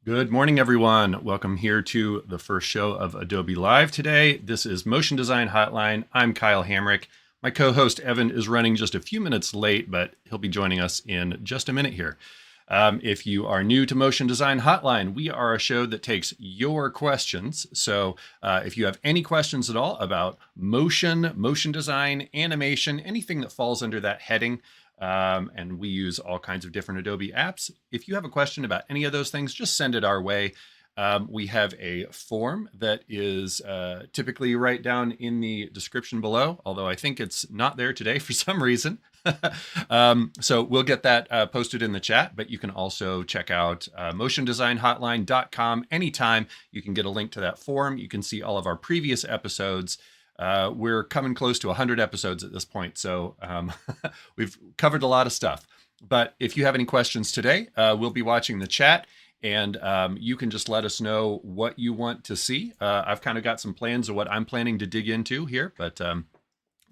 Good morning, everyone. Welcome here to the first show of Adobe Live today. This is Motion Design Hotline. I'm Kyle Hamrick. My co-host Evan is running just a few minutes late, but he'll be joining us in just a minute here. If you are new to Motion Design Hotline, we are a show that takes your questions. So if you have any questions at all about motion design, animation, anything that falls under that heading, and we use all kinds of different Adobe apps. If you have a question about any of those things, just send it our way. We have a form that is typically right down in the description below, although I think it's not there today for some reason. So we'll get that posted in the chat, but you can also check out motiondesignhotline.com anytime. You can get a link to that form. You can see all of our previous episodes. We're coming close to 100 episodes at this point, so we've covered a lot of stuff. But if you have any questions today, we'll be watching the chat, and you can just let us know what you want to see. I've kind of got some plans of what I'm planning to dig into here, but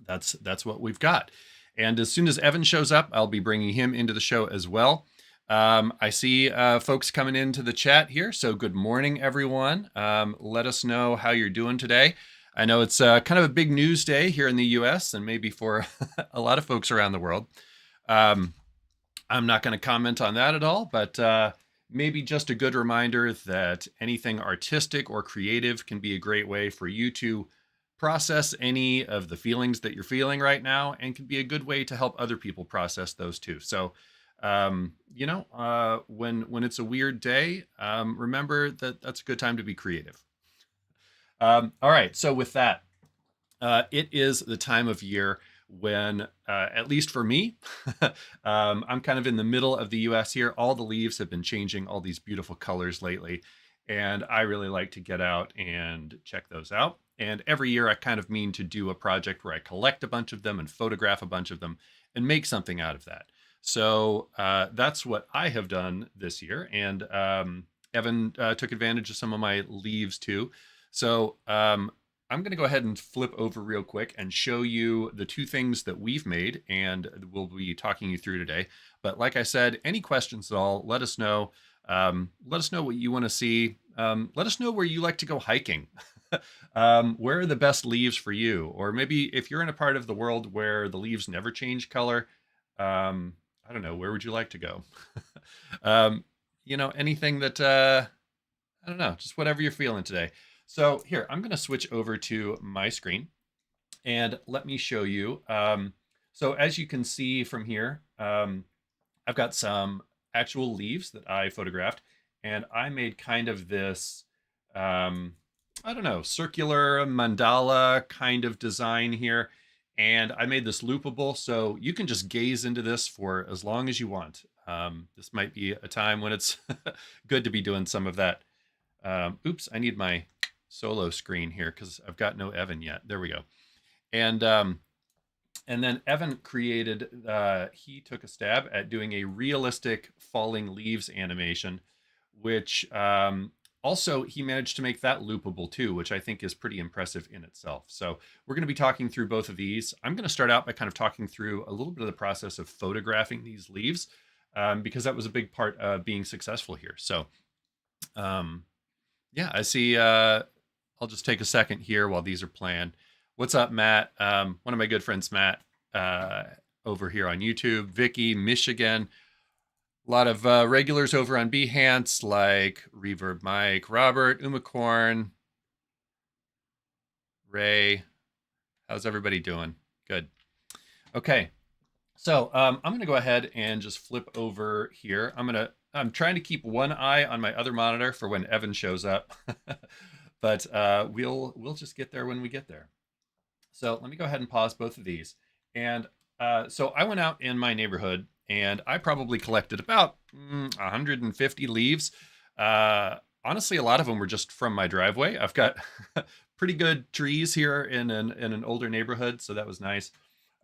that's what we've got. And as soon as Evan shows up, I'll be bringing him into the show as well. I see folks coming into the chat here, so good morning, everyone. Let us know how you're doing today. I know it's kind of a big news day here in the US and maybe for a lot of folks around the world. I'm not going to comment on that at all, but maybe just a good reminder that anything artistic or creative can be a great way for you to process any of the feelings that you're feeling right now, and can be a good way to help other people process those too. So, when it's a weird day, remember that that's a good time to be creative. All right, so with that, it is the time of year when, at least for me, I'm kind of in the middle of the US here. All the leaves have been changing all these beautiful colors lately, and I really like to get out and check those out. And every year I kind of mean to do a project where I collect a bunch of them and photograph a bunch of them and make something out of that. So that's what I have done this year. And Evan took advantage of some of my leaves too. So I'm going to go ahead and flip over real quick and show you the two things that we've made, and we'll be talking you through today. But like I said, any questions at all, let us know. Let us know what you want to see. Let us know where you like to go hiking. Where are the best leaves for you? Or maybe if you're in a part of the world where the leaves never change color, I don't know, where would you like to go? Anything that, I don't know, just whatever you're feeling today. So here, I'm going to switch over to my screen and let me show you. So as you can see from here, I've got some actual leaves that I photographed, and I made kind of this, I don't know, circular mandala kind of design here. And I made this loopable, so you can just gaze into this for as long as you want. This might be a time when it's good to be doing some of that. Oops, I need my solo screen here because I've got no Evan yet. There we go. And then Evan created, he took a stab at doing a realistic falling leaves animation, which also he managed to make that loopable too, which I think is pretty impressive in itself. So we're going to be talking through both of these. I'm going to start out by kind of talking through a little bit of the process of photographing these leaves, because that was a big part of being successful here. So yeah, I see. I'll just take a second here while these are playing. What's up, Matt? One of my good friends, Matt, over here on YouTube. Vicky, Michigan. A lot of regulars over on Behance, like Reverb Mike, Robert, Umacorn, Ray. How's everybody doing? Good. Okay. So I'm going to go ahead and just flip over here. I'm trying to keep one eye on my other monitor for when Evan shows up, but we'll just get there when we get there. So let me go ahead and pause both of these. And so I went out in my neighborhood and I probably collected about 150 leaves. Honestly, a lot of them were just from my driveway. I've got pretty good trees here in an older neighborhood, so that was nice.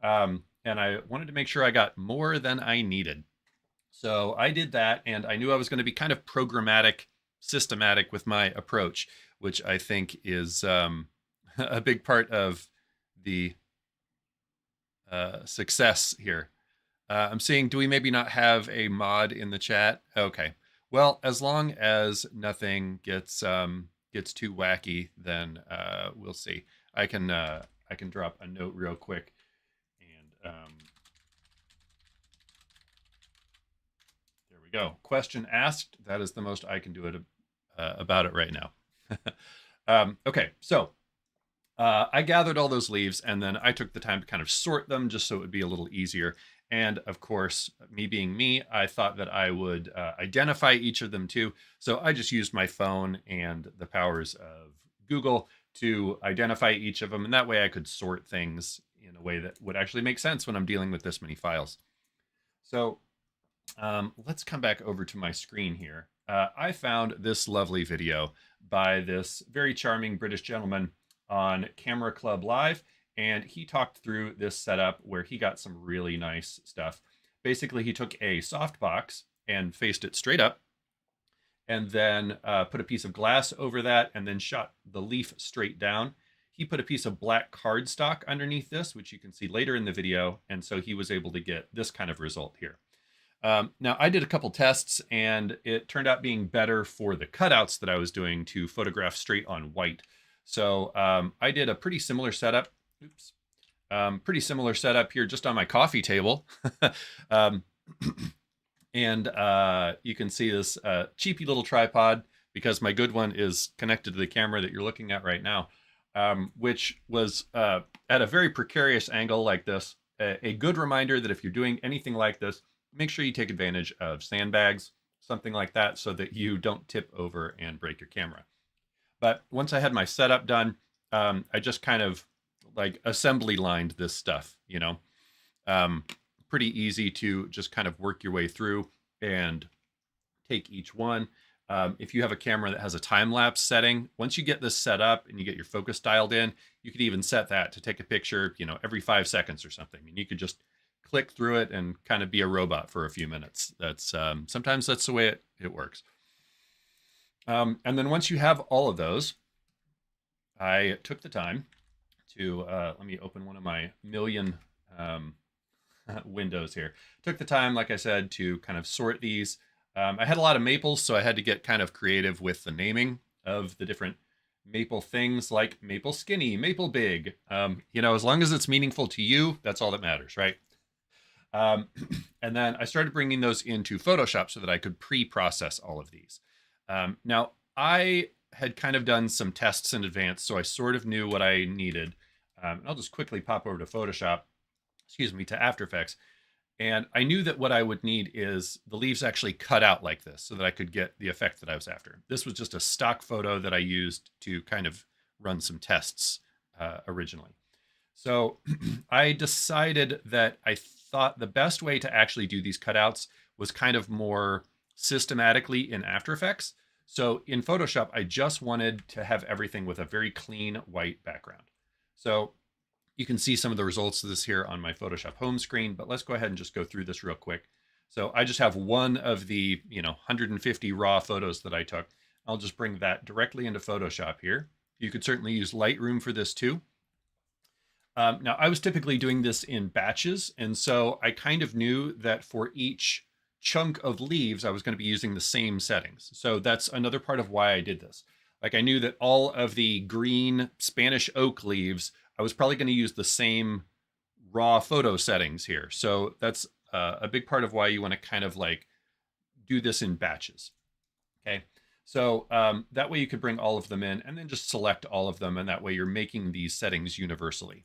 And I wanted to make sure I got more than I needed. So I did that, and I knew I was going to be kind of programmatic, systematic with my approach, which I think is a big part of the success here. I'm seeing, do we maybe not have a mod in the chat? Okay. Well, as long as nothing gets too wacky, then we'll see. I can drop a note real quick, and there we go. Question asked. That is the most I can do about it right now. Okay, so I gathered all those leaves and then I took the time to kind of sort them just so it would be a little easier. And of course, me being me, I thought that I would identify each of them too. So I just used my phone and the powers of Google to identify each of them. And that way I could sort things in a way that would actually make sense when I'm dealing with this many files. So let's come back over to my screen here. I found this lovely video by this very charming British gentleman on Camera Club Live, and he talked through this setup where he got some really nice stuff. Basically, he took a softbox and faced it straight up, and then put a piece of glass over that, and then shot the leaf straight down. He put a piece of black cardstock underneath this, which you can see later in the video, and so he was able to get this kind of result here. Now, I did a couple tests, and it turned out being better for the cutouts that I was doing to photograph straight on white. So I did a pretty similar setup. Oops. Pretty similar setup here just on my coffee table. um, and you can see this cheapy little tripod because my good one is connected to the camera that you're looking at right now, which was at a very precarious angle like this. A good reminder that if you're doing anything like this, make sure you take advantage of sandbags, something like that, so that you don't tip over and break your camera. But once I had my setup done, I just kind of like assembly lined this stuff, pretty easy to just kind of work your way through and take each one. If you have a camera that has a time lapse setting, once you get this set up and you get your focus dialed in, you could even set that to take a picture, every 5 seconds or something. And you could just click through it and kind of be a robot for a few minutes. That's sometimes that's the way it works. And then once you have all of those, I took the time to let me open one of my million windows here. Took the time, like I said, to kind of sort these. I had a lot of maples, so I had to get kind of creative with the naming of the different maple things, like maple skinny, maple big. As long as it's meaningful to you, that's all that matters, right? And then I started bringing those into Photoshop so that I could pre-process all of these. Now, I had kind of done some tests in advance, so I sort of knew what I needed. I'll just quickly pop over to Photoshop, to After Effects. And I knew that what I would need is the leaves actually cut out like this so that I could get the effect that I was after. This was just a stock photo that I used to kind of run some tests originally. So I decided that I thought the best way to actually do these cutouts was kind of more systematically in After Effects. So in Photoshop, I just wanted to have everything with a very clean white background. So you can see some of the results of this here on my Photoshop home screen, but let's go ahead and just go through this real quick. So I just have one of the 150 raw photos that I took. I'll just bring that directly into Photoshop here. You could certainly use Lightroom for this too. Now, I was typically doing this in batches, and so I kind of knew that for each chunk of leaves, I was going to be using the same settings. So that's another part of why I did this. Like I knew that all of the green Spanish oak leaves, I was probably going to use the same raw photo settings here. So that's a big part of why you want to kind of like do this in batches. Okay. So that way you could bring all of them in and then just select all of them. And that way you're making these settings universally.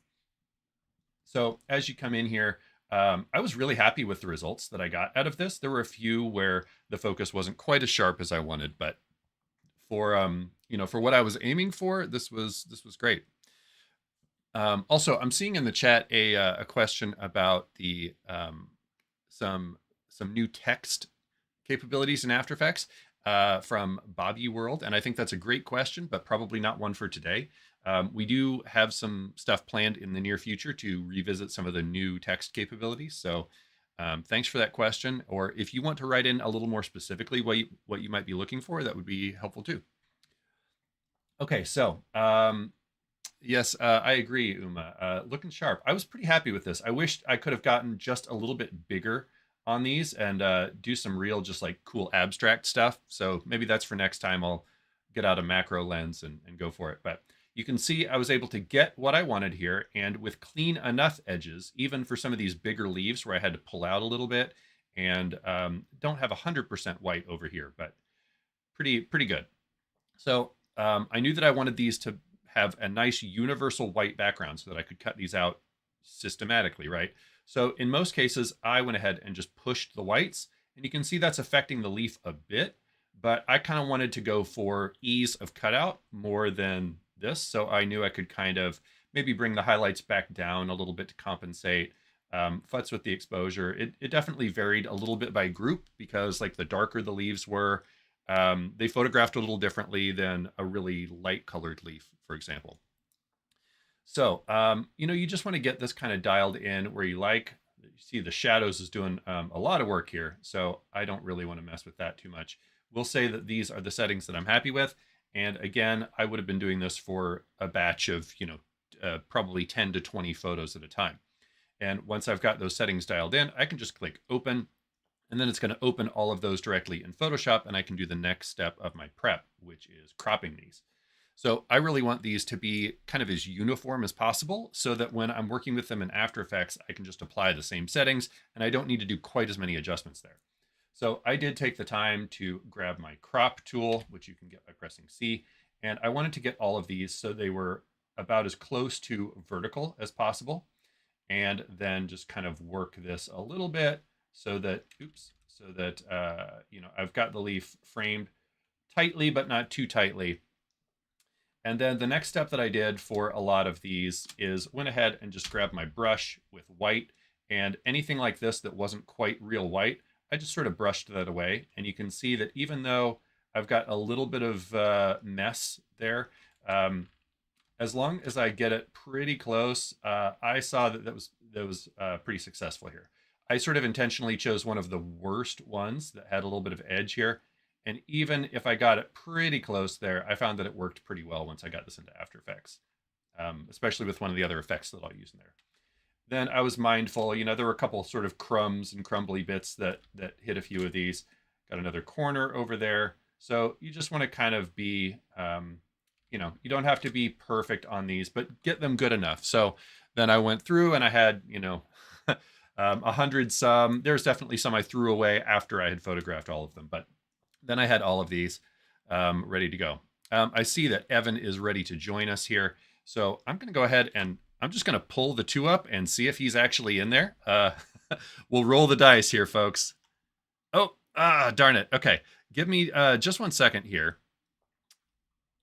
So as you come in here, I was really happy with the results that I got out of this. There were a few where the focus wasn't quite as sharp as I wanted, but for for what I was aiming for, this was great. Also, I'm seeing in the chat a question about the some new text capabilities in After Effects from Bobby World, and I think that's a great question, but probably not one for today. We do have some stuff planned in the near future to revisit some of the new text capabilities. So thanks for that question. Or if you want to write in a little more specifically what you might be looking for, that would be helpful too. Okay, so yes, I agree, Uma. Looking sharp. I was pretty happy with this. I wished I could have gotten just a little bit bigger on these and do some real just like cool abstract stuff. So maybe that's for next time. I'll get out a macro lens and go for it. But you can see I was able to get what I wanted here, and with clean enough edges, even for some of these bigger leaves where I had to pull out a little bit, and don't have 100% white over here, but pretty good. So I knew that I wanted these to have a nice universal white background so that I could cut these out systematically, right? So in most cases, I went ahead and just pushed the whites, and you can see that's affecting the leaf a bit, but I kind of wanted to go for ease of cutout more than this. So I knew I could kind of maybe bring the highlights back down a little bit to compensate. Futz with the exposure. It definitely varied a little bit by group because like the darker the leaves were, they photographed a little differently than a really light colored leaf, for example. So, you just want to get this kind of dialed in where you like. You see the shadows is doing a lot of work here, so I don't really want to mess with that too much. We'll say that these are the settings that I'm happy with. And again, I would have been doing this for a batch of, probably 10 to 20 photos at a time. And once I've got those settings dialed in, I can just click open, and then it's going to open all of those directly in Photoshop, and I can do the next step of my prep, which is cropping these. So I really want these to be kind of as uniform as possible so that when I'm working with them in After Effects, I can just apply the same settings and I don't need to do quite as many adjustments there. So I did take the time to grab my crop tool, which you can get by pressing C, and I wanted to get all of these so they were about as close to vertical as possible, and then just kind of work this a little bit so that, I've got the leaf framed tightly, but not too tightly. And then the next step that I did for a lot of these is went ahead and just grabbed my brush with white, and anything like this that wasn't quite real white, I just sort of brushed that away. And you can see that even though I've got a little bit of mess there, as long as I get it pretty close, I saw that was pretty successful here. I sort of intentionally chose one of the worst ones that had a little bit of edge here. And even if I got it pretty close there, I found that it worked pretty well once I got this into After Effects, especially with one of the other effects that I'll use in there. Then I was mindful, there were a couple sort of crumbs and crumbly bits that hit a few of these. Got another corner over there. So you just want to kind of be, you don't have to be perfect on these, but get them good enough. So then I went through and I had, 100 some. There's definitely some I threw away after I had photographed all of them, but then I had all of these ready to go. I see that Evan is ready to join us here. So I'm going to go ahead and I'm just going to pull the two up and see if he's actually in there. We'll roll the dice here, folks. Oh, darn it. Okay. Give me just 1 second here.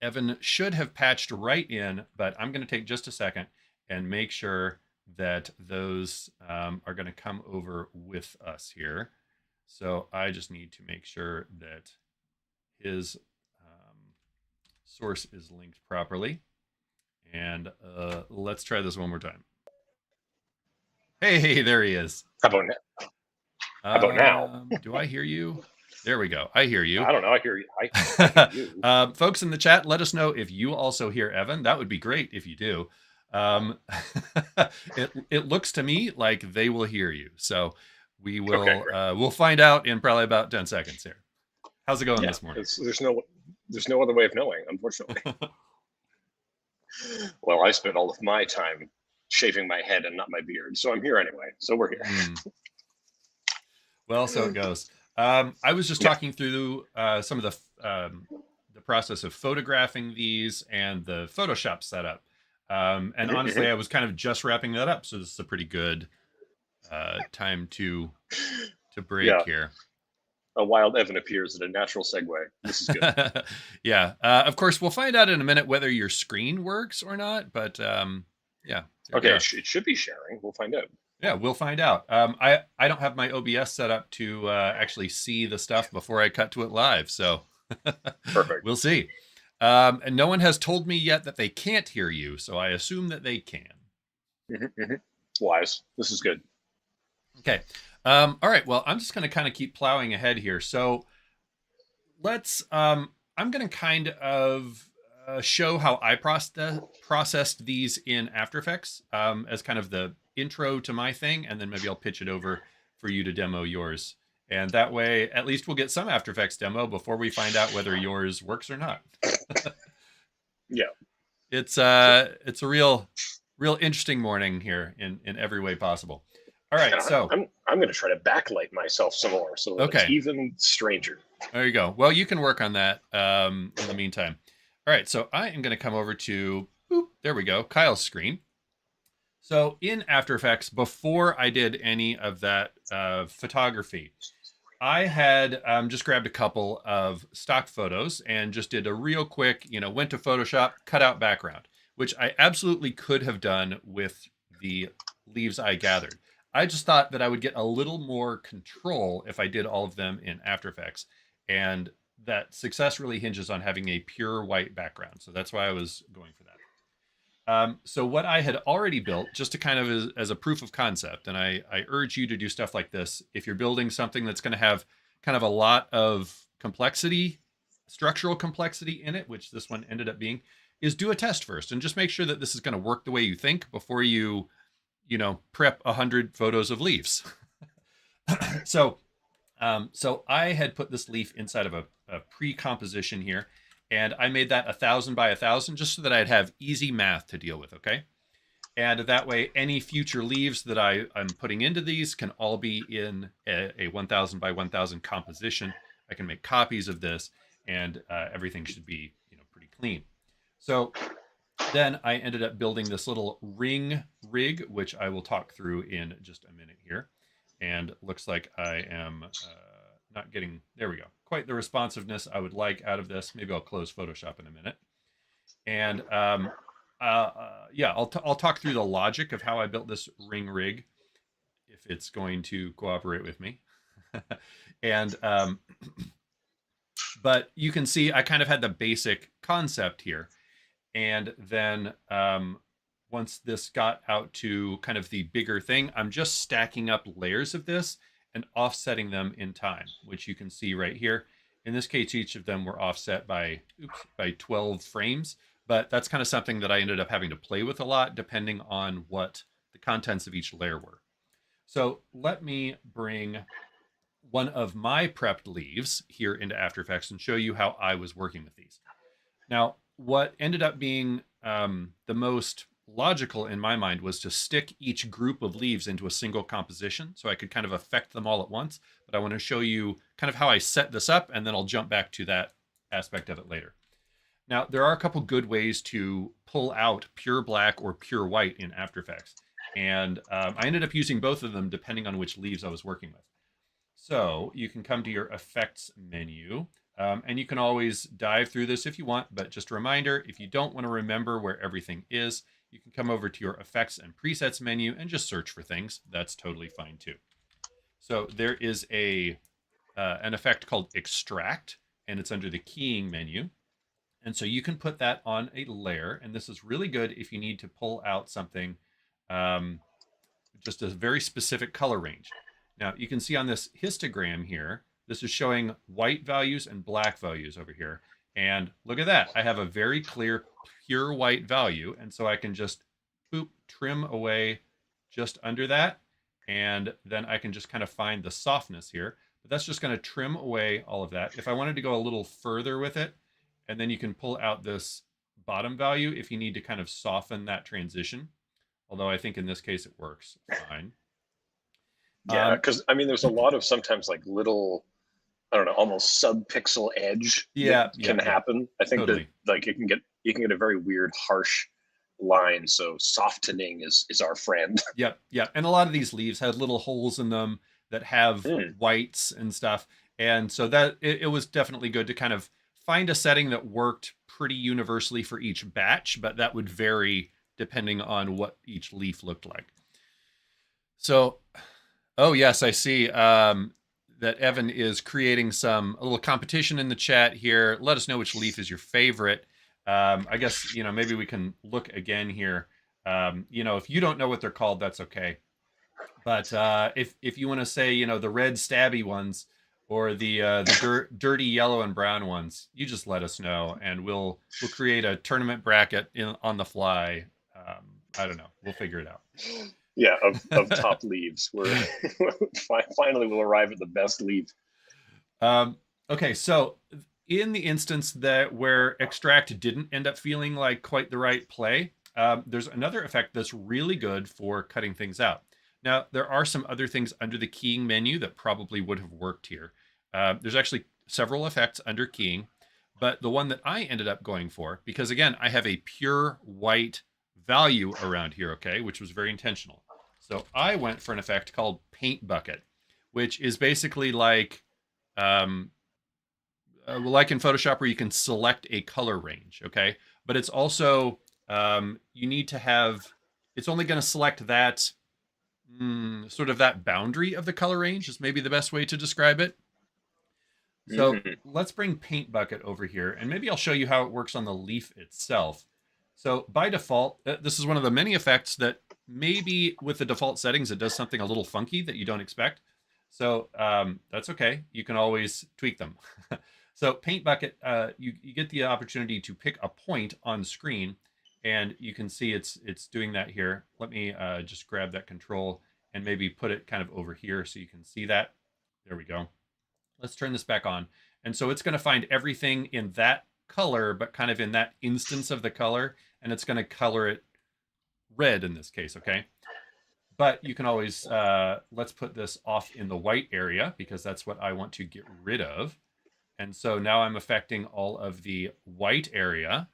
Evan should have patched right in, but I'm going to take just a second and make sure that those are going to come over with us here. So I just need to make sure that his source is linked properly. And let's try this one more time. Hey, there he is. How about now? How about now? Do I hear you? There we go. I hear you. I don't know. I hear you. I hear you. Folks in the chat, let us know if you also hear Evan. That would be great if you do. It looks to me like they will hear you. So we will we'll find out in probably about 10 seconds here. How's it going this morning? There's no other way of knowing, unfortunately. Well, I spent all of my time shaving my head and not my beard, so I'm here anyway. So we're here. Well, so it goes. I was just talking through some of the process of photographing these and the Photoshop setup. And honestly, I was kind of just wrapping that up, so this is a pretty good time to break here. A wild Evan appears at a natural segue. This is good. Yeah. Of course, we'll find out in a minute whether your screen works or not. But yeah. Okay, it should be sharing. We'll find out. Yeah, we'll find out. I don't have my OBS set up to actually see the stuff before I cut to it live. So perfect. We'll see. And no one has told me yet that they can't hear you. So I assume that they can. Wise. This is good. Okay. All right. Well, I'm just going to kind of keep plowing ahead here. So let's, I'm going to kind of show how I processed these in After Effects as kind of the intro to my thing. And then maybe I'll pitch it over for you to demo yours. And that way, at least we'll get some After Effects demo before we find out whether yours works or not. Yeah. It's a real interesting morning here in every way possible. All right, And so I'm going to try to backlight myself some more so that it's okay, even stranger. there you go. Well, you can work on that in the meantime. All right, so I am going to come over to boop, there we go, Kyle's screen. So in After Effects, before I did any of that photography, I had just grabbed a couple of stock photos and just did a real quick, went to Photoshop, cut out background, which I absolutely could have done with the leaves I gathered. I just thought that I would get a little more control if I did all of them in After Effects. And that success really hinges on having a pure white background. So that's why I was going for that. So what I had already built, just to kind of as a proof of concept, and I urge you to do stuff like this if you're building something that's going to have kind of a lot of complexity, structural complexity in it, which this one ended up being, is do a test first and just make sure that this is going to work the way you think before you prep 100 photos of leaves. So I had put this leaf inside of a pre-composition here, and I made that 1,000 by 1,000 just so that I'd have easy math to deal with, okay? And that way, any future leaves that I'm putting into these can all be in a 1,000 by 1,000 composition. I can make copies of this, and everything should be pretty clean. So then I ended up building this little ring rig, which I will talk through in just a minute here. And looks like I am not getting, there we go, quite the responsiveness I would like out of this. Maybe I'll close Photoshop in a minute. And yeah, I'll talk through the logic of how I built this ring rig, if it's going to cooperate with me. And but you can see I kind of had the basic concept here. And then once this got out to kind of the bigger thing, I'm just stacking up layers of this and offsetting them in time, which you can see right here. In this case, each of them were offset by 12 frames, but that's kind of something that I ended up having to play with a lot depending on what the contents of each layer were. So let me bring one of my prepped leaves here into After Effects and show you how I was working with these. Now, what ended up being the most logical in my mind was to stick each group of leaves into a single composition so I could kind of affect them all at once. But I want to show you kind of how I set this up, and then I'll jump back to that aspect of it later. Now, there are a couple good ways to pull out pure black or pure white in After Effects. And I ended up using both of them depending on which leaves I was working with. So you can come to your effects menu. And you can always dive through this if you want, but just a reminder, if you don't want to remember where everything is, you can come over to your effects and presets menu and just search for things. That's totally fine too. So there is an effect called extract, and it's under the keying menu. And so you can put that on a layer, and this is really good if you need to pull out something, just a very specific color range. Now you can see on this histogram here, this is showing white values and black values over here. And look at that. I have a very clear, pure white value. And so I can just boop, trim away just under that. And then I can just kind of find the softness here. But that's just going to trim away all of that. If I wanted to go a little further with it, and then you can pull out this bottom value if you need to kind of soften that transition. Although I think in this case it works fine. Yeah, because I mean, there's a lot of sometimes like little, I don't know, almost sub-pixel edge that can happen. I think totally. That like you can get a very weird, harsh line. So softening is our friend. Yep. And a lot of these leaves had little holes in them that have whites and stuff. And so that it was definitely good to kind of find a setting that worked pretty universally for each batch, but that would vary depending on what each leaf looked like. So, oh yes, I see that Evan is creating a little competition in the chat here. Let us know which leaf is your favorite. I guess, maybe we can look again here. If you don't know what they're called, that's okay. But if you want to say, the red stabby ones or the dirty yellow and brown ones, you just let us know, and we'll create a tournament bracket on the fly. I don't know. We'll figure it out. Yeah, of top leaves. We're finally we'll arrive at the best leaf. Okay, so in the instance that where extract didn't end up feeling like quite the right play, there's another effect that's really good for cutting things out. Now, there are some other things under the keying menu that probably would have worked here. There's actually several effects under keying, but the one that I ended up going for, because again, I have a pure white value around here, okay, which was very intentional. So I went for an effect called Paint Bucket, which is basically um, like in Photoshop where you can select a color range, okay? But it's also, you need to have, it's only going to select that, sort of that boundary of the color range is maybe the best way to describe it. So let's bring Paint Bucket over here, and maybe I'll show you how it works on the leaf itself. So by default, this is one of the many effects that maybe with the default settings, it does something a little funky that you don't expect. So that's okay. You can always tweak them. So Paint Bucket, you get the opportunity to pick a point on screen, and you can see it's doing that here. Let me just grab that control and maybe put it kind of over here so you can see that. There we go. Let's turn this back on. And so it's going to find everything in that color, but kind of in that instance of the color, and it's going to color it red in this case, okay? But you can always, let's put this off in the white area because that's what I want to get rid of. And so now I'm affecting all of the white area,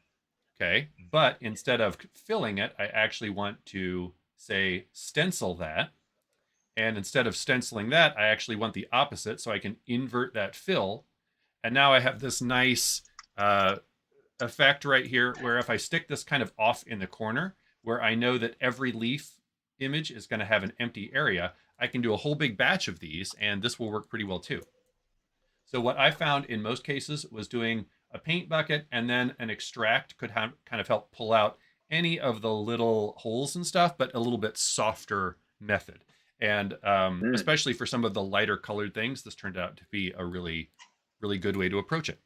okay? But instead of filling it, I actually want to say stencil that. And instead of stenciling that, I actually want the opposite, so I can invert that fill. And now I have this nice effect right here where if I stick this kind of off in the corner, where I know that every leaf image is going to have an empty area, I can do a whole big batch of these, and this will work pretty well too. So what I found in most cases was doing a paint bucket and then an extract could kind of help pull out any of the little holes and stuff, but a little bit softer method. And especially for some of the lighter colored things, this turned out to be a really, really good way to approach it.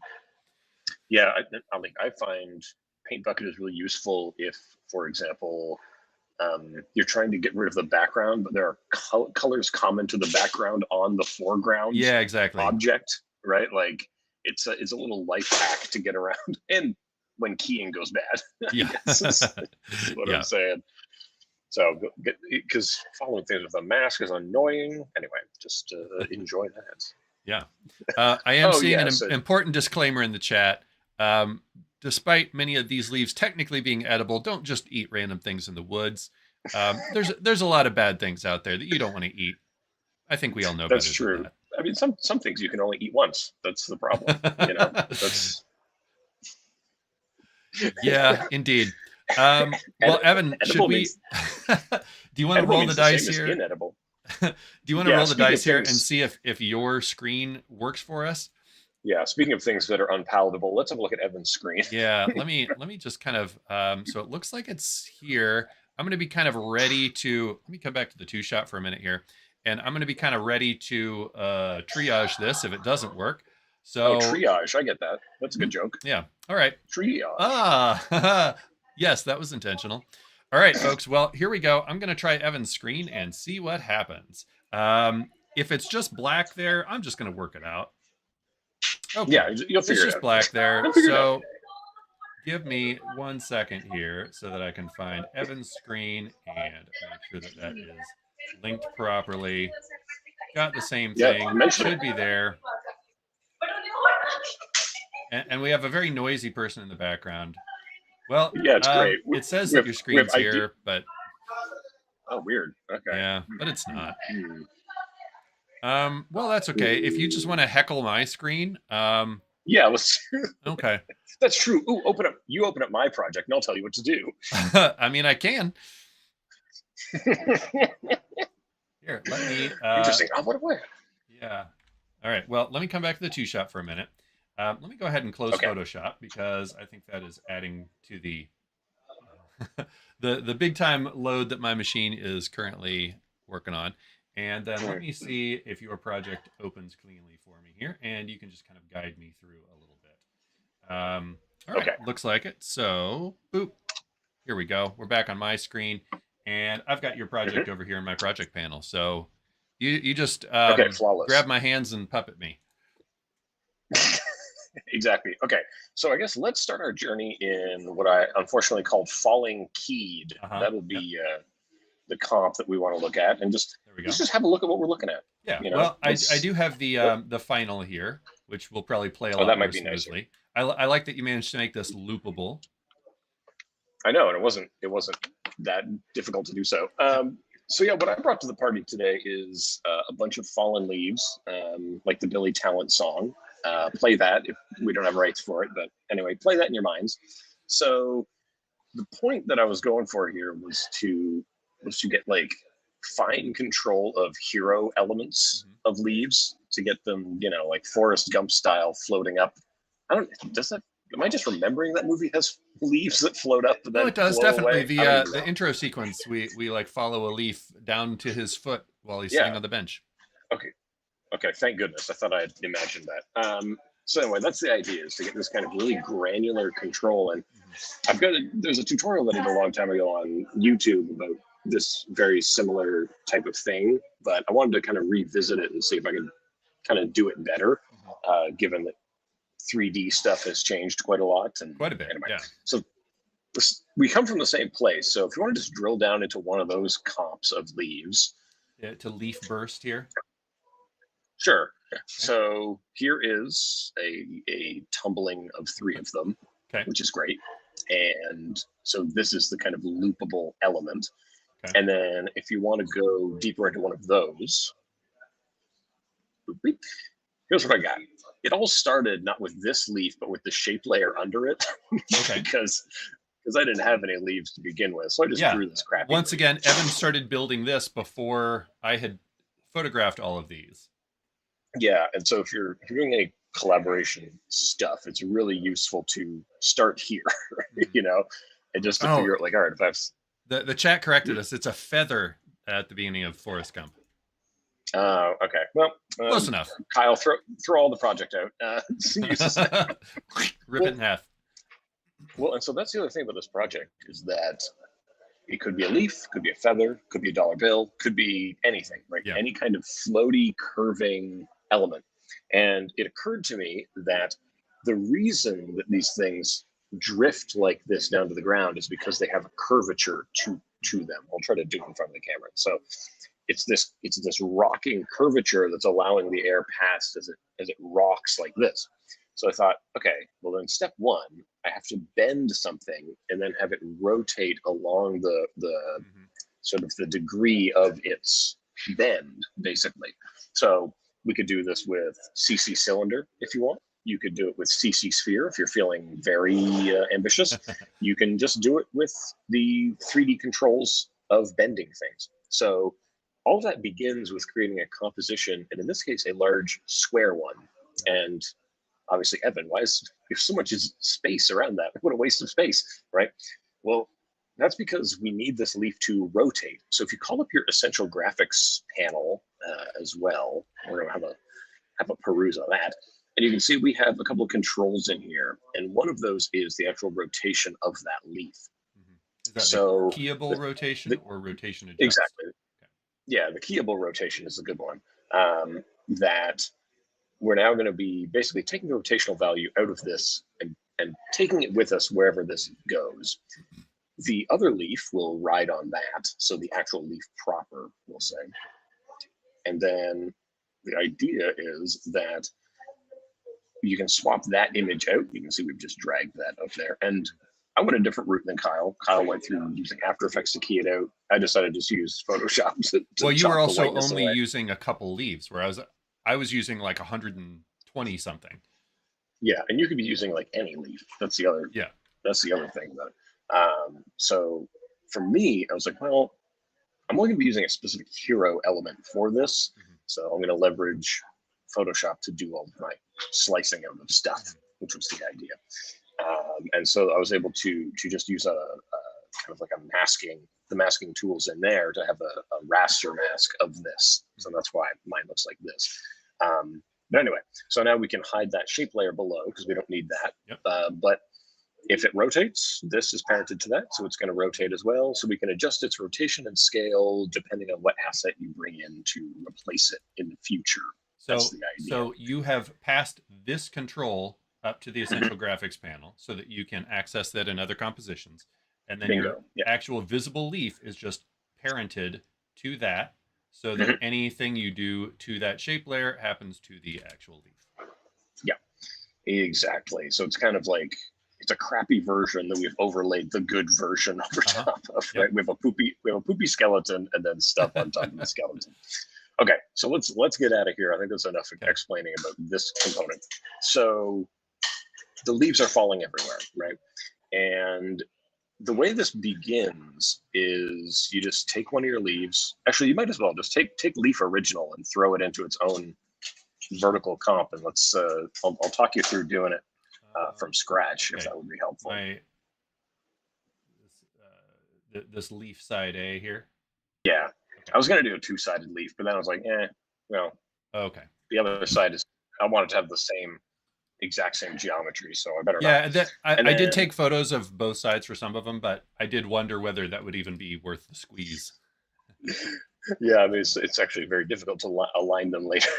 Yeah, I find Paint Bucket is really useful if, for example, you're trying to get rid of the background, but there are colors common to the background on the foreground. Yeah, exactly. Object, right? Like it's a little life hack to get around, and when keying goes bad, yeah, is what I'm saying. So, because following things with a mask is annoying. Anyway, just enjoy that. Yeah. I am seeing an important disclaimer in the chat. Despite many of these leaves technically being edible, don't just eat random things in the woods. There's a lot of bad things out there that you don't want to eat. I think we all know that's better true. than that. I mean, some things you can only eat once. That's the problem. You know, that's. Yeah, indeed. Well, Evan, should we? Do you want to roll the dice here? Inedible. Do you want to roll the dice here and see if your screen works for us? Yeah. Speaking of things that are unpalatable, let's have a look at Evan's screen. Yeah. Let me just kind of. So it looks like it's here. I'm going to be kind of ready to. Let me come back to the two shot for a minute here, and I'm going to be kind of ready to triage this if it doesn't work. So triage. I get that. That's a good joke. Yeah. All right. Triage. Yes, that was intentional. All right, folks. Well, here we go. I'm going to try Evan's screen and see what happens. If it's just black there, I'm just going to work it out. Okay. Yeah, you'll figure it out. It's just black there. So give me 1 second here so that I can find Evan's screen and make sure that that is linked properly. Got the same thing. Should be there. And we have a very noisy person in the background. Well, yeah, it's great. It says that your screen's here, but oh, weird. Okay. Yeah, but it's not. Well, that's okay. If you just want to heckle my screen, yeah, let's. Okay. That's true. Ooh, open up. You open up my project, and I'll tell you what to do. I mean, I can. Here, let me. Interesting. What do I? Yeah. All right. Well, let me come back to the two shot for a minute. Let me go ahead and close Photoshop because I think that is adding to the the big time load that my machine is currently working on. And then let me see if your project opens cleanly for me here, and you can just kind of guide me through a little bit. All right, looks like it. So, boop. Here we go. We're back on my screen, and I've got your project over here in my project panel. So you just okay, flawless. grab my hands and puppet me. Exactly. Okay, so I guess let's start our journey in what I unfortunately called falling keyed. That'll be the comp that we want to look at, and let's just have a look at what we're looking at. Yeah. Well, I do have the final here, which will probably play a lot that more might be smoothly. I like that you managed to make this loopable. I know, and it wasn't that difficult to do so. So yeah, what I brought to the party today is a bunch of fallen leaves, like the Billy Talent song. Play that if we don't have rights for it, but anyway, play that in your minds. So the point that I was going for here was to get like fine control of hero elements of leaves to get them, like Forrest Gump style floating up. Am I just remembering that movie has leaves that float up? No, it does definitely. The intro sequence, we like follow a leaf down to his foot while he's sitting on the bench. Okay. Thank goodness. I thought I had imagined that. So anyway, that's the idea, is to get this kind of really granular control. And there's a tutorial that I did a long time ago on YouTube about this very similar type of thing, but I wanted to kind of revisit it and see if I could kind of do it better, given that 3D stuff has changed quite a lot. And quite a bit, anyway. Yeah. So we come from the same place. So if you want to just drill down into one of those comps of leaves. Yeah, to leaf burst here. Sure. Okay. So here is a tumbling of 3 of them, which is great. And so this is the kind of loopable element. Okay. And then if you want to go deeper into one of those, here's what I got. It all started not with this leaf, but with the shape layer under it. Okay. because I didn't have any leaves to begin with. So I just drew this crap. Once again, Evan started building this before I had photographed all of these. Yeah, and so if you're doing any collaboration stuff, it's really useful to start here, and just to figure out, like, all right, if I've the chat corrected us, it's a feather at the beginning of Forrest Gump. Okay, well, close enough. Kyle, throw all the project out. Rip it in half. Well, and so that's the other thing about this project, is that it could be a leaf, could be a feather, could be a dollar bill, could be anything, right? Yeah. Any kind of floaty, curving element. And it occurred to me that the reason that these things drift like this down to the ground is because they have a curvature to them. I'll try to do it in front of the camera. So it's this rocking curvature that's allowing the air past as it rocks like this. So I thought, okay, well then step 1, I have to bend something and then have it rotate along the sort of the degree of its bend, basically. So we could do this with CC cylinder if you want. You could do it with CC sphere if you're feeling very ambitious. You can just do it with the 3D controls of bending things. So all of that begins with creating a composition, and in this case, a large square one. And obviously, Evan, why is there so much space around that? What a waste of space, right? Well, that's because we need this leaf to rotate. So if you call up your essential graphics panel as well, we're going to have a peruse on that. And you can see we have a couple of controls in here. And one of those is the actual rotation of that leaf. Is that the keyable rotation or rotation adjust? Exactly. Okay. Yeah, the keyable rotation is a good one. That we're now going to be basically taking the rotational value out of this and taking it with us wherever this goes. The other leaf will ride on that, so the actual leaf proper, we'll say. And then the idea is that you can swap that image out. You can see we've just dragged that up there. And I went a different route than Kyle. Kyle went through using After Effects to key it out. I decided to just use Photoshop to well, you were also only using a couple leaves, whereas I was using like 120 something. Yeah, and you could be using like any leaf. That's the other thing about it. So for me, I was like, well, I'm only going to be using a specific hero element for this. So I'm going to leverage Photoshop to do all of my slicing out of stuff, which was the idea. And so I was able to just use a kind of like the masking tools in there to have a raster mask of this. So that's why mine looks like this. But anyway, so now we can hide that shape layer below because we don't need that. Yep. But If it rotates, this is parented to that, so it's going to rotate as well. So we can adjust its rotation and scale depending on what asset you bring in to replace it in the future. That's the idea. So you have passed this control up to the essential graphics panel so that you can access that in other compositions. And then Bingo. Your actual visible leaf is just parented to that so that anything you do to that shape layer happens to the actual leaf. Yeah, exactly. So it's kind of like, it's a crappy version that we've overlaid the good version over top of, right? We have a poopy skeleton and then stuff on top of the skeleton. Okay, so let's get out of here. I think that's enough explaining about this component. So the leaves are falling everywhere, right? And the way this begins is you just take one of your leaves. Actually, you might as well just take leaf original and throw it into its own vertical comp. And let's I'll talk you through doing it from scratch, if that would be helpful. This leaf side A here. Yeah, I was going to do a two-sided leaf, but then I was like, well. Okay. The other side is, I wanted to have the exact same geometry, so I better not. I did take photos of both sides for some of them, but I did wonder whether that would even be worth the squeeze. Yeah, I mean, it's actually very difficult to align them later.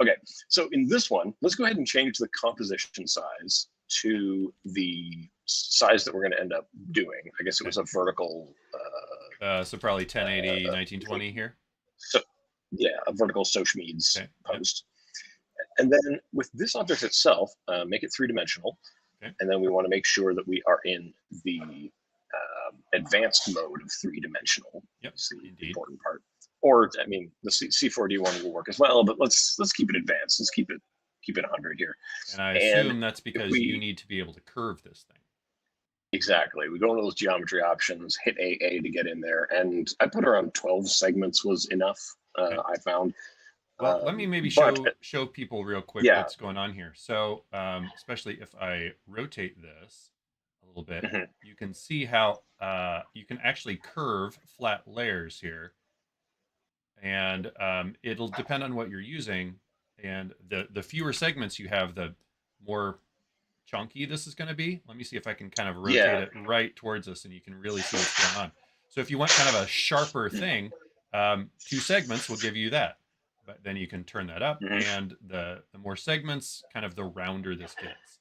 Okay, so in this one, let's go ahead and change the composition size to the size that we're going to end up doing. I guess it was a vertical. So probably 1080, 1920 here. So yeah, a vertical Sochmead's post. And then with this object itself, make it three-dimensional. And then we want to make sure that we are in the advanced mode of three-dimensional. That's the important part. Or, I mean, the C4D one will work as well, but let's keep it advanced. Let's keep it 100 here. And I assume that's because you need to be able to curve this thing. Exactly. We go into those geometry options, hit AA to get in there, and I put around 12 segments was enough. I found. Well, let me maybe show people real quick what's going on here. So, especially if I rotate this a little bit, you can see how you can actually curve flat layers here, and it'll depend on what you're using, and the fewer segments you have, the more chunky this is going to be. Let me see if I can kind of rotate it right towards us, and you can really see what's going on. So if you want kind of a sharper thing, 2 segments will give you that. But then you can turn that up, and the more segments, kind of the rounder this gets.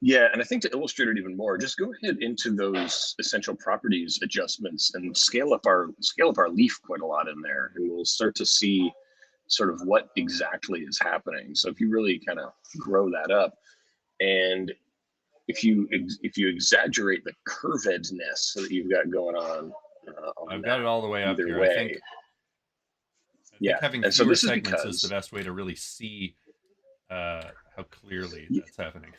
Yeah, and I think to illustrate it even more, just go ahead into those essential properties adjustments and scale up our leaf quite a lot in there, and we'll start to see sort of what exactly is happening. So if you really kind of grow that up, and if you exaggerate the curvedness that you've got going on, I've got it all the way up here. I think having fewer segments is the best way to really see how clearly that's happening.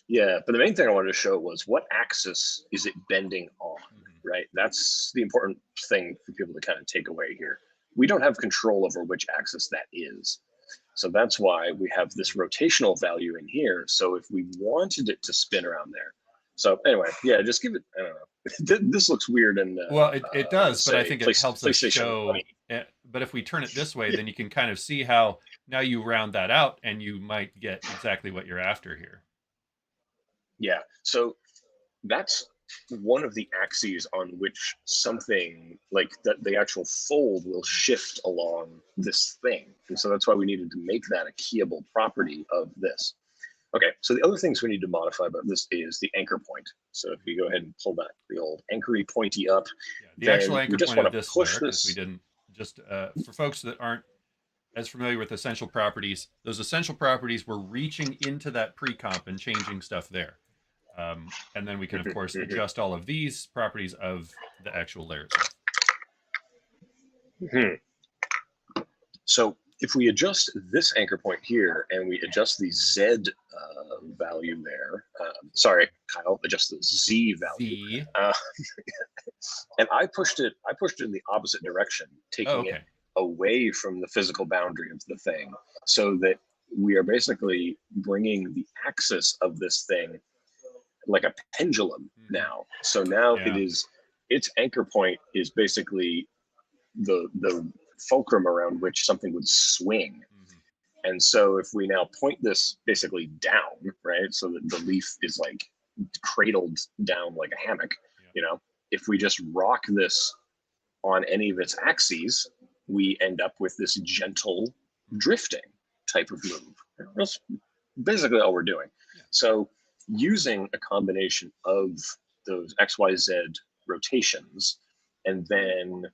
Yeah, but the main thing I wanted to show was what axis is it bending on, right? That's the important thing for people to kind of take away here. We don't have control over which axis that is. So that's why we have this rotational value in here. So if we wanted it to spin around there. So anyway, yeah, just give it, I don't know. This looks weird. And well, it does, but I think it helps us show. But if we turn it this way, then you can kind of see how now you round that out and you might get exactly what you're after here. Yeah, so that's one of the axes on which something like the actual fold will shift along this thing. And so that's why we needed to make that a keyable property of this. Okay, so the other things we need to modify about this is the anchor point. So if you go ahead and pull that, the old anchory pointy up, the actual anchor point of this layer, because we didn't just, for folks that aren't as familiar with essential properties, those essential properties were reaching into that pre-comp and changing stuff there. And then we can, of course, adjust all of these properties of the actual layers. So if we adjust this anchor point here and we adjust the Z value there, sorry, Kyle, adjust the Z value. And I pushed it in the opposite direction, taking it away from the physical boundary of the thing, so that we are basically bringing the axis of this thing like a pendulum now. So now its anchor point is basically the fulcrum around which something would swing. And so if we now point this basically down, right, so that the leaf is like cradled down like a hammock, if we just rock this on any of its axes, we end up with this gentle drifting type of move. That's basically all we're doing. Yeah. So using a combination of those XYZ rotations, and then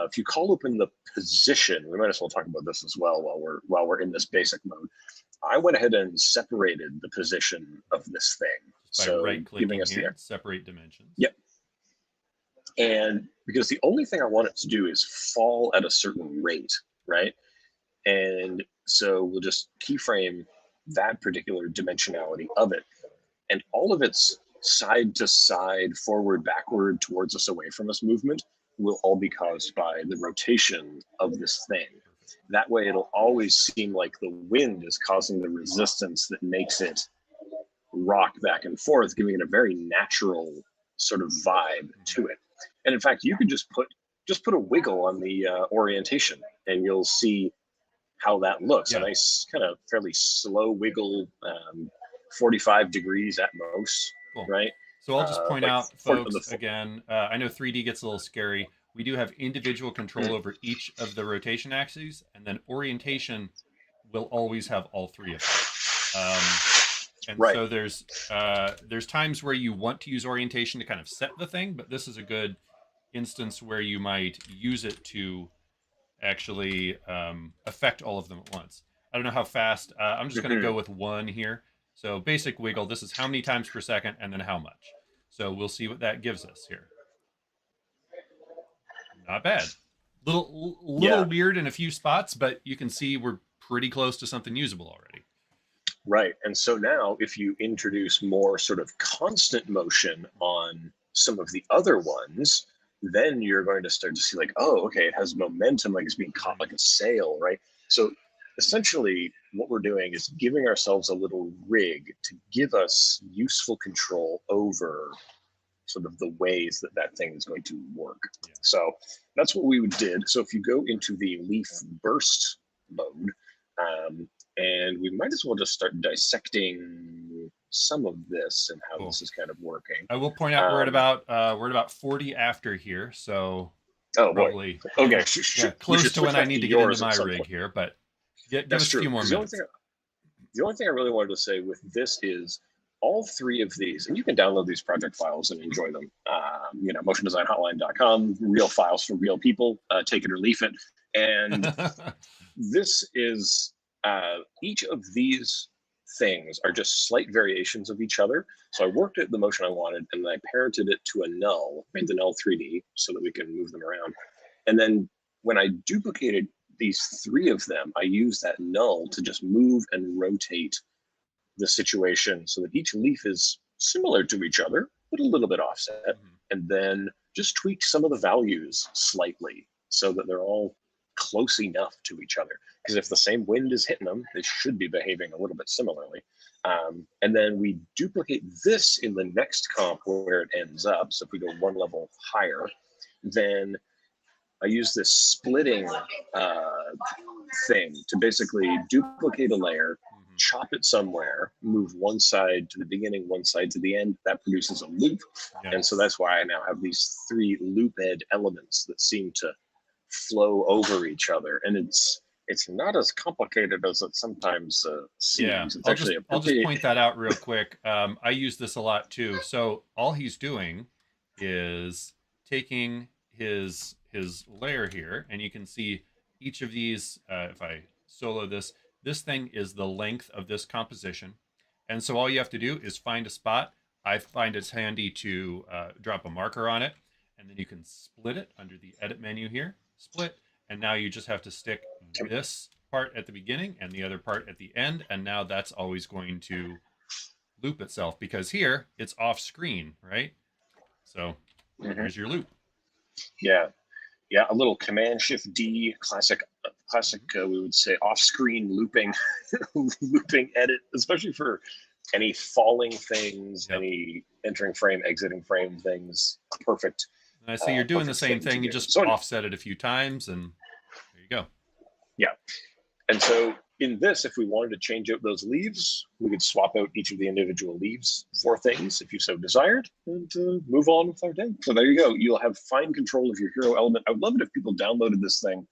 if you call open the position, we might as well talk about this as well while we're in this basic mode. I went ahead and separated the position of this thing. Just by right-clicking here, separate dimensions. Yep. And because the only thing I want it to do is fall at a certain rate, right? And so we'll just keyframe that particular dimensionality of it. And all of its side to side, forward, backward, towards us, away from us movement will all be caused by the rotation of this thing. That way it'll always seem like the wind is causing the resistance that makes it rock back and forth, giving it a very natural sort of vibe to it. And in fact, you could just put a wiggle on the orientation, and you'll see how that looks. Yeah. A nice kind of fairly slow wiggle, 45 degrees at most, cool. Right? So I'll just point out, folks, again, I know 3D gets a little scary. We do have individual control over each of the rotation axes, and then orientation will always have all three of them. And right. So there's times where you want to use orientation to kind of set the thing, but this is a good instance where you might use it to actually affect all of them at once. I don't know how fast. I'm just going to go with one here. So basic wiggle, this is how many times per second and then how much. So we'll see what that gives us here. Not bad. Little weird in a few spots, but you can see we're pretty close to something usable already. Right. And so now if you introduce more sort of constant motion on some of the other ones, then you're going to start to see like, oh, okay, it has momentum, like it's being caught like a sail, right? So essentially what we're doing is giving ourselves a little rig to give us useful control over sort of the ways that that thing is going to work. Yeah. So that's what we did. So if you go into the leaf burst mode, and we might as well just start dissecting some of this and how this is kind of working. I will point out we're at about 40 after here, so probably okay, close to when I need to get into my rig here, but give us a few more minutes. The only thing I really wanted to say with this is all three of these, and you can download these project files and enjoy them. MotionDesignHotline.com, real files from real people, take it or leave it. And this is each of these things are just slight variations of each other. So I worked at the motion I wanted, and then I parented it to a null, made the null 3D so that we can move them around. And then when I duplicated these three of them, I used that null to just move and rotate the situation so that each leaf is similar to each other, but a little bit offset, and then just tweak some of the values slightly so that they're all close enough to each other. Because if the same wind is hitting them, they should be behaving a little bit similarly. And then we duplicate this in the next comp where it ends up. So if we go one level higher, then I use this splitting thing to basically duplicate a layer, chop it somewhere, move one side to the beginning, one side to the end. That produces a loop. Yeah. And so that's why I now have these three loop-ed elements that seem to flow over each other. And it's not as complicated as it sometimes seems. Yeah, I'll just point that out real quick. I use this a lot too. So all he's doing is taking his layer here, and you can see each of these. If I solo this thing is the length of this composition, and so all you have to do is find a spot. I find it's handy to drop a marker on it, and then you can split it under the edit menu here. Split, and now you just have to stick this part at the beginning and the other part at the end, and now that's always going to loop itself because here it's off screen, right? So here's your loop. Yeah, a little Command Shift D, classic we would say off screen looping looping edit, especially for any falling things, any entering frame, exiting frame things. Perfect. And I see you're doing the same thing. You just offset it a few times, and there you go. Yeah. And so in this, if we wanted to change out those leaves, we could swap out each of the individual leaves for things if you so desired, and move on with our day. So there you go. You'll have fine control of your hero element. I would love it if people downloaded this thing,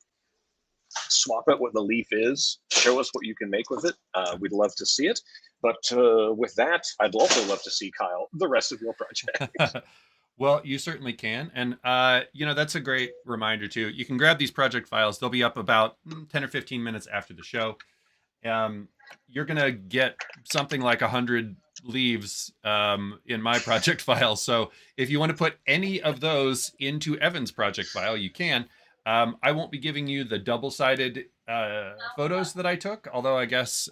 swap out what the leaf is, show us what you can make with it. We'd love to see it. But with that, I'd also love to see, Kyle, the rest of your project. Well, you certainly can. And, that's a great reminder, too. You can grab these project files. They'll be up about 10 or 15 minutes after the show. You're going to get something like 100 leaves in my project file. So if you want to put any of those into Evan's project file, you can. I won't be giving you the double-sided photos that I took, although I guess,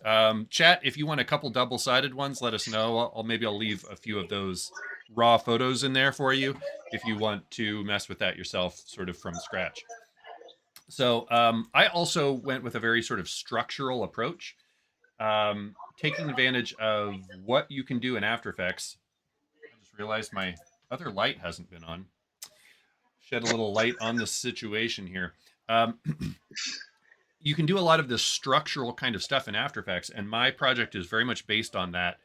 chat, if you want a couple double-sided ones, let us know. Maybe I'll leave a few of those raw photos in there for you if you want to mess with that yourself sort of from scratch. So I also went with a very sort of structural approach, taking advantage of what you can do in After Effects. I just realized my other light hasn't been on. Shed a little light on the situation here. You can do a lot of this structural kind of stuff in After Effects, and my project is very much based on that.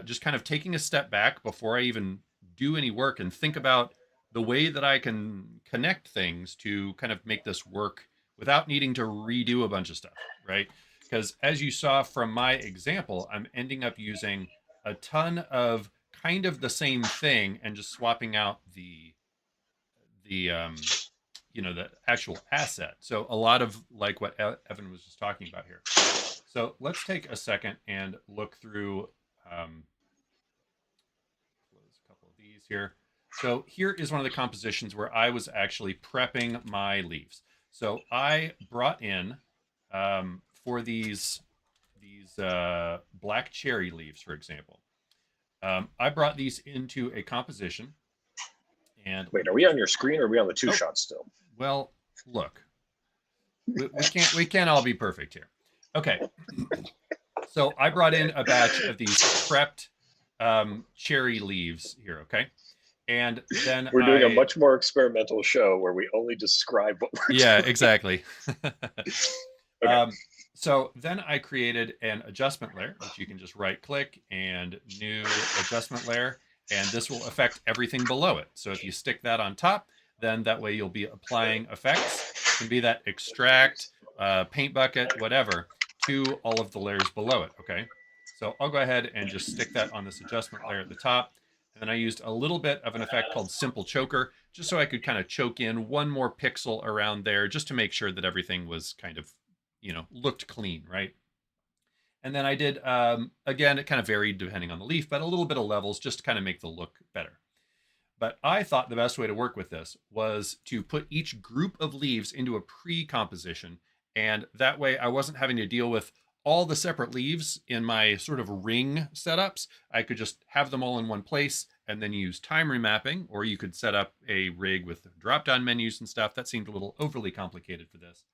Just kind of taking a step back before I even do any work and think about the way that I can connect things to kind of make this work without needing to redo a bunch of stuff, right? Because as you saw from my example, I'm ending up using a ton of kind of the same thing and just swapping out the actual asset. So a lot of like what Evan was just talking about here. So let's take a second and look through close a couple of these here. So here is one of the compositions where I was actually prepping my leaves. So I brought in for these black cherry leaves, for example. I brought these into a composition. And wait, are we on your screen or are we on the two shots still? Well, look, we can't all be perfect here. Okay. So I brought in a batch of these prepped cherry leaves here, okay? And then we're doing a much more experimental show where we only describe what we're doing. Exactly. Okay. So then I created an adjustment layer, which you can just right click and new adjustment layer, and this will affect everything below it. So if you stick that on top, then that way you'll be applying effects. It can be that extract, paint bucket, whatever, to all of the layers below it, okay? So I'll go ahead and just stick that on this adjustment layer at the top. And then I used a little bit of an effect called Simple Choker, just so I could kind of choke in one more pixel around there, just to make sure that everything was kind of, looked clean, right? And then I did, again, it kind of varied depending on the leaf, but a little bit of levels just to kind of make the look better. But I thought the best way to work with this was to put each group of leaves into a pre-composition. And that way I wasn't having to deal with all the separate leaves in my sort of ring setups. I could just have them all in one place and then use time remapping, or you could set up a rig with drop-down menus and stuff. That seemed a little overly complicated for this.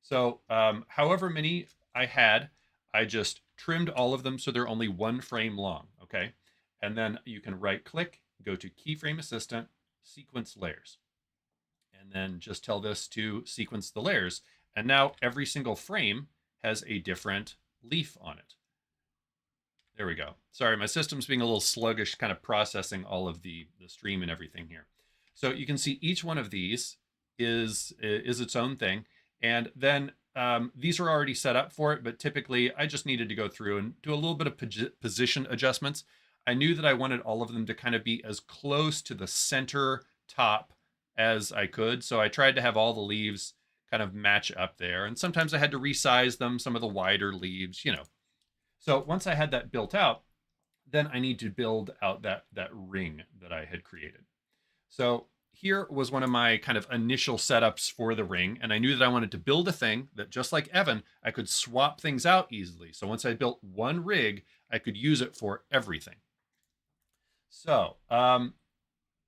So however many I had, I just trimmed all of them so they're only one frame long, okay? And then you can right-click, go to Keyframe Assistant, Sequence Layers. And then just tell this to sequence the layers. And now every single frame has a different leaf on it. There we go. Sorry, my system's being a little sluggish, kind of processing all of the stream and everything here. So you can see each one of these is its own thing. And then these are already set up for it, but typically I just needed to go through and do a little bit of position adjustments. I knew that I wanted all of them to kind of be as close to the center top as I could. So I tried to have all the leaves kind of match up there. And sometimes I had to resize them, some of the wider leaves, So once I had that built out, then I need to build out that ring that I had created. So here was one of my kind of initial setups for the ring. And I knew that I wanted to build a thing that, just like Evan, I could swap things out easily. So once I built one rig, I could use it for everything. So,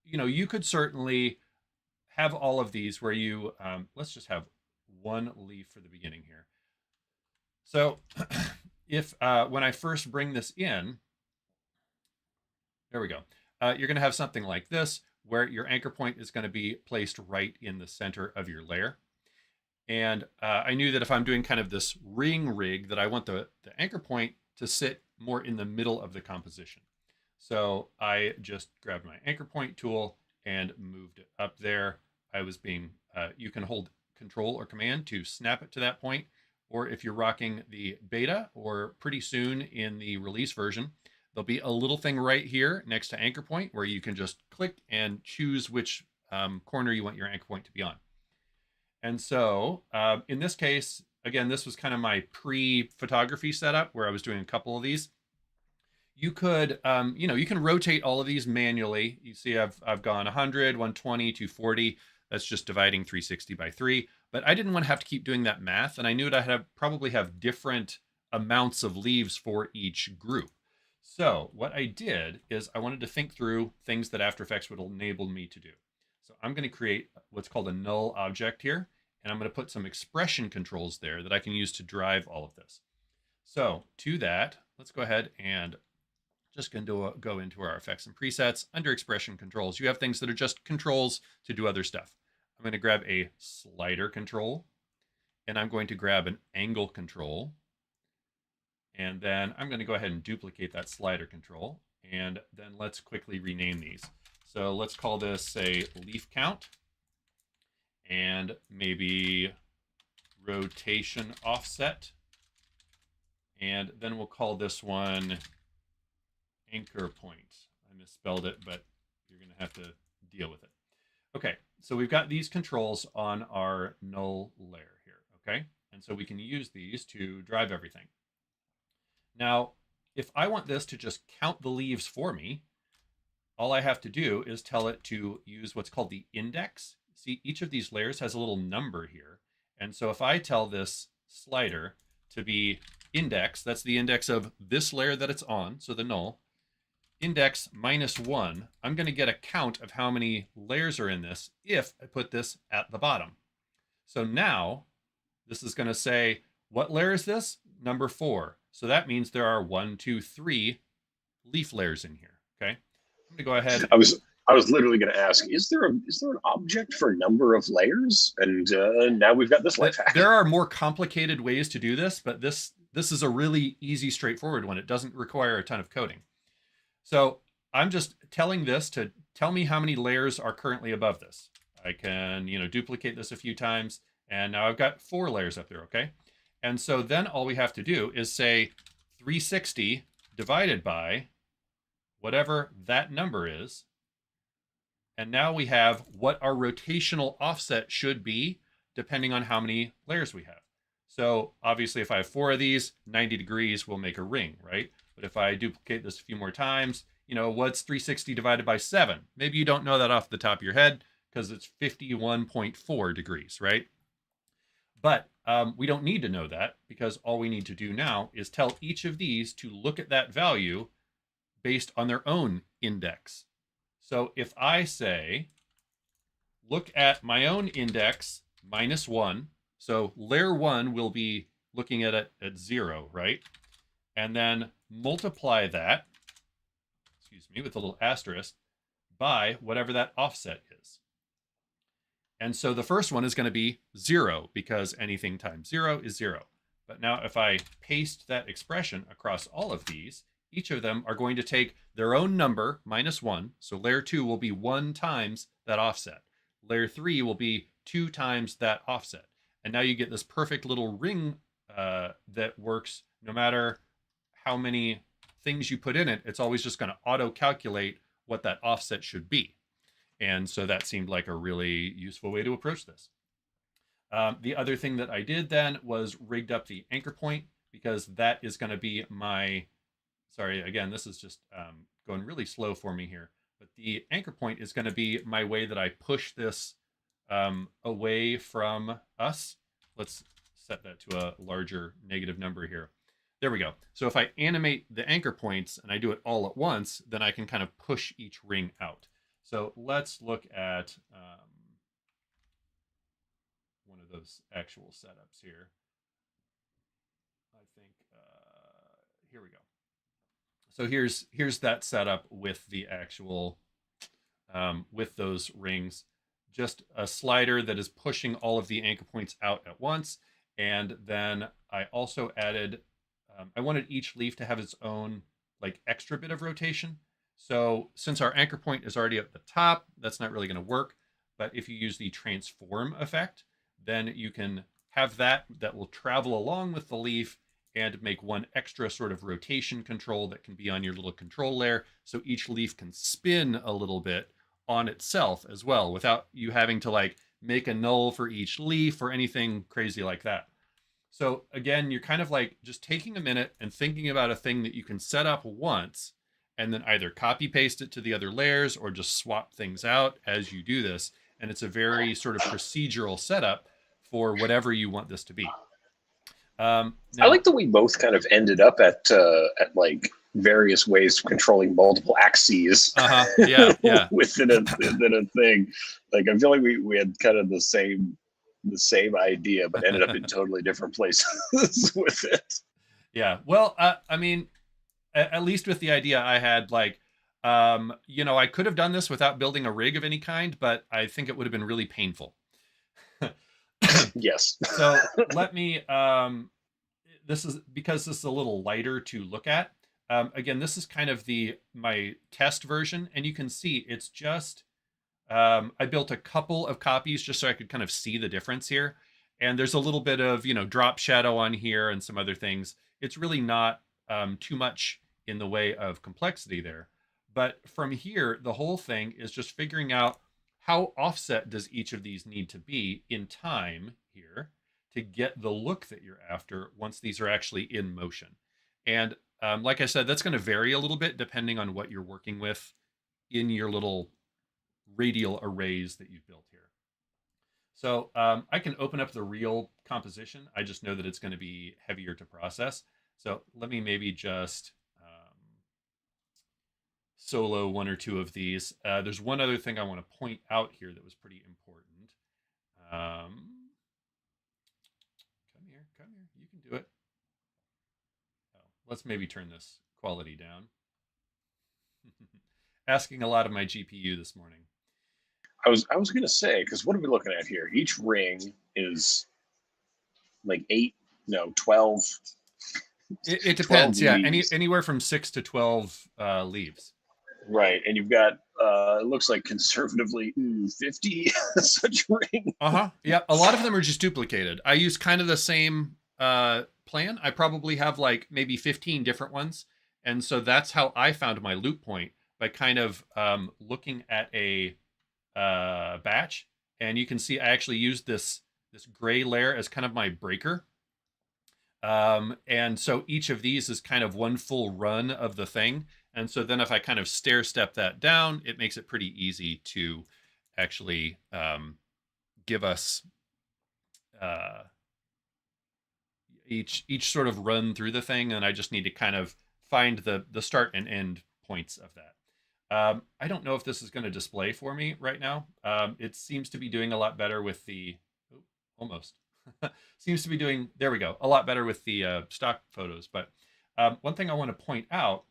you could certainly have all of these where you, let's just have one leaf for the beginning here. So if, when I first bring this in, there we go. You're going to have something like this, where your anchor point is going to be placed right in the center of your layer. And I knew that if I'm doing kind of this ring rig, that I want the anchor point to sit more in the middle of the composition. So I just grabbed my anchor point tool and moved it up there. You can hold Control or Command to snap it to that point. Or if you're rocking the beta or pretty soon in the release version, there'll be a little thing right here next to anchor point where you can just click and choose which corner you want your anchor point to be on. And so in this case, again, this was kind of my pre-photography setup where I was doing a couple of these. You could, you can rotate all of these manually. You see I've gone 100, 120, 240. That's just dividing 360 by 3. But I didn't want to have to keep doing that math. And I knew that I'd probably have different amounts of leaves for each group. So what I did is I wanted to think through things that After Effects would enable me to do. So I'm going to create what's called a null object here. And I'm going to put some expression controls there that I can use to drive all of this. So to that, let's go ahead and just going to go into our effects and presets. Under expression controls, you have things that are just controls to do other stuff. I'm going to grab a slider control, and I'm going to grab an angle control. And then I'm going to go ahead and duplicate that slider control. And then let's quickly rename these. So let's call this, say, leaf count. And maybe rotation offset. And then we'll call this one anchor point. I misspelled it, but you're going to have to deal with it. Okay, so we've got these controls on our null layer here, okay? And so we can use these to drive everything. Now, if I want this to just count the leaves for me, all I have to do is tell it to use what's called the index. See, each of these layers has a little number here. And so if I tell this slider to be index, that's the index of this layer that it's on, so the null, index -1, I'm going to get a count of how many layers are in this if I put this at the bottom. So now this is going to say, what layer is this? Number 4. So that means there are 1, 2, 3 leaf layers in here. Okay. I'm going to go ahead. I was literally going to ask, is there an object for number of layers? And now we've got this life hack. There are more complicated ways to do this, but this is a really easy, straightforward one. It doesn't require a ton of coding. So I'm just telling this to tell me how many layers are currently above this. I can, duplicate this a few times, and now I've got 4 layers up there, okay? And so then all we have to do is say 360 divided by whatever that number is. And now we have what our rotational offset should be depending on how many layers we have. So obviously if I have 4 of these, 90 degrees will make a ring, right? But if I duplicate this a few more times, what's 360 divided by 7? Maybe you don't know that off the top of your head because it's 51.4 degrees, right? But we don't need to know that because all we need to do now is tell each of these to look at that value based on their own index. So if I say, look at my own index -1, so layer 1 will be looking at it at 0, right? And then multiply that, with a little asterisk, by whatever that offset is. And so the first one is going to be 0 because anything times 0 is 0. But now if I paste that expression across all of these, each of them are going to take their own number, -1. So layer 2 will be 1 times that offset. Layer 3 will be 2 times that offset. And now you get this perfect little ring that works no matter how many things you put in it. It's always just going to auto-calculate what that offset should be. And so that seemed like a really useful way to approach this. The other thing that I did then was rigged up the anchor point because that is going to be my... Sorry, again, this is just going really slow for me here. But the anchor point is going to be my way that I push this away from us. Let's set that to a larger negative number here. There we go. So if I animate the anchor points and I do it all at once, then I can kind of push each ring out. So let's look at one of those actual setups here. I think, here we go. So here's that setup with the actual, with those rings. just a slider that is pushing all of the anchor points out at once. And then I also added, I wanted each leaf to have its own like extra bit of rotation. So since our anchor point is already at the top, that's not really going to work. But if you use the transform effect, then you can have that will travel along with the leaf and make one extra sort of rotation control that can be on your little control layer. So each leaf can spin a little bit on itself as well without you having to like make a null for each leaf or anything crazy like that. So again, you're kind of like just taking a minute and thinking about a thing that you can set up once and then either copy paste it to the other layers or just swap things out as you do this. And it's a very sort of procedural setup for whatever you want this to be. Now, I like that we both kind of ended up at like various ways of controlling multiple axes. Yeah. within a thing. Like I feel like we had kind of the same idea, but ended up in totally different places with it. Yeah. Well, I mean, at least with the idea I had, like, I could have done this without building a rig of any kind, but I think it would have been really painful. Yes. So let me, this is because this is a little lighter to look at. Again, this is kind of my test version, and you can see it's just, I built a couple of copies just so I could kind of see the difference here. And there's a little bit of, drop shadow on here and some other things. It's really not too much in the way of complexity there. But from here, the whole thing is just figuring out how offset does each of these need to be in time here to get the look that you're after once these are actually in motion. And like I said, that's going to vary a little bit depending on what you're working with in your little radial arrays that you've built here. So I can open up the real composition. I just know that it's going to be heavier to process. So let me maybe just solo one or two of these. There's one other thing I want to point out here that was pretty important. Come here, you can do it. Oh, let's maybe turn this quality down. Asking a lot of my GPU this morning. I was going to say, because what are we looking at here? Each ring is like 12. It depends. 12 yeah, anywhere from 6 to 12 leaves. Right, and you've got it looks like conservatively 50 such rings. Yeah, a lot of them are just duplicated. I use kind of the same plan. I probably have like maybe 15 different ones, and so that's how I found my loop point, by kind of looking at a batch. And you can see I actually used this gray layer as kind of my breaker. And so each of these is kind of one full run of the thing. And so then if I kind of stair step that down, it makes it pretty easy to actually give us each sort of run through the thing. And I just need to kind of find the start and end points of that. I don't know if this is going to display for me right now. It seems to be doing a lot better with the, almost. Seems to be doing, there we go, a lot better with the stock photos. But one thing I want to point out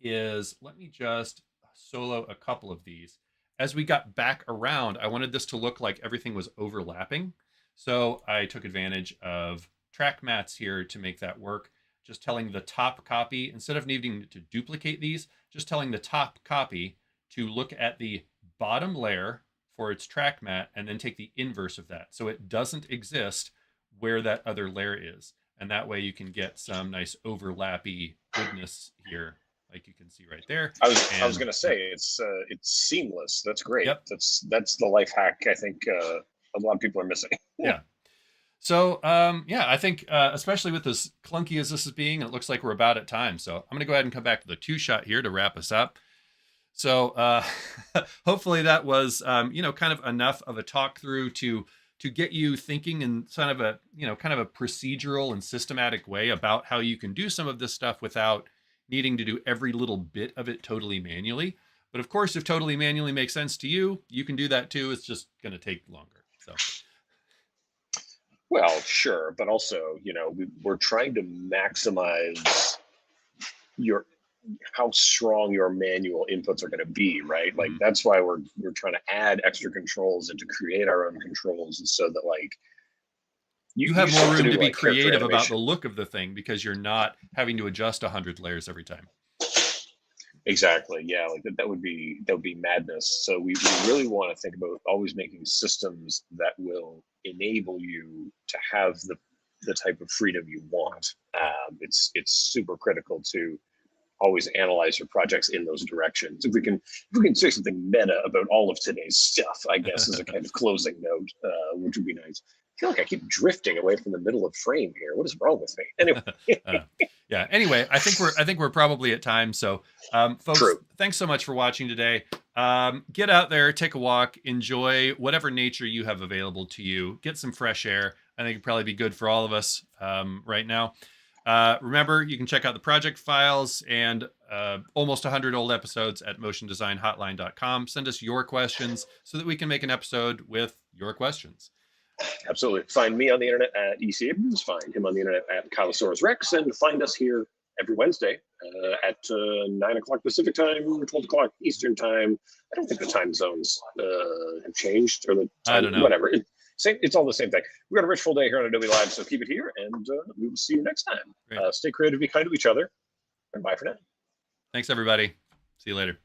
is, let me just solo a couple of these. As we got back around, I wanted this to look like everything was overlapping. So I took advantage of track mats here to make that work. Just telling the top copy, instead of needing to duplicate these, just telling the top copy to look at the bottom layer for its track mat and then take the inverse of that. So it doesn't exist where that other layer is. And that way you can get some nice overlappy goodness here, like you can see right there. I was going to say, it's seamless. That's great. Yep. That's the life hack I think a lot of people are missing. Yeah. So, I think, especially with as clunky as this is being, it looks like we're about at time. So I'm going to go ahead and come back to the 2-shot here to wrap us up. So hopefully that was, kind of enough of a talk through to get you thinking in kind of a procedural and systematic way about how you can do some of this stuff without needing to do every little bit of it totally manually. But of course, if totally manually makes sense to you, you can do that too. It's just going to take longer. So. Well, sure, but also, we're trying to maximize your how strong your manual inputs are going to be, right? Like that's why we're trying to add extra controls and to create our own controls, so that like you have more room to be creative about the look of the thing, because you're not having to adjust 100 layers every time. Exactly. Yeah, like that would be madness. So we really want to think about always making systems that will enable you to have the type of freedom you want. It's super critical to always analyze your projects in those directions. If we can say something meta about all of today's stuff, I guess, as a kind of closing note, which would be nice. I feel like I keep drifting away from the middle of frame here. What is wrong with me? Anyway. Yeah. Anyway, I think we're probably at time. So, folks, True. Thanks so much for watching today. Get out there, take a walk, enjoy whatever nature you have available to you. Get some fresh air. I think it'd probably be good for all of us right now. Remember, you can check out the project files and almost 100 old episodes at motiondesignhotline.com. Send us your questions so that we can make an episode with your questions. Absolutely. Find me on the internet at EC Abrams. Find him on the internet at Kylosaurus Rex, and find us here every Wednesday at 9 o'clock Pacific time, 12 o'clock Eastern time. I don't think the time zones have changed, or the time, I don't know. Whatever. It's all the same thing. We've got a rich full day here on Adobe Live, so keep it here, and we will see you next time. Stay creative, be kind to each other, and bye for now. Thanks, everybody. See you later.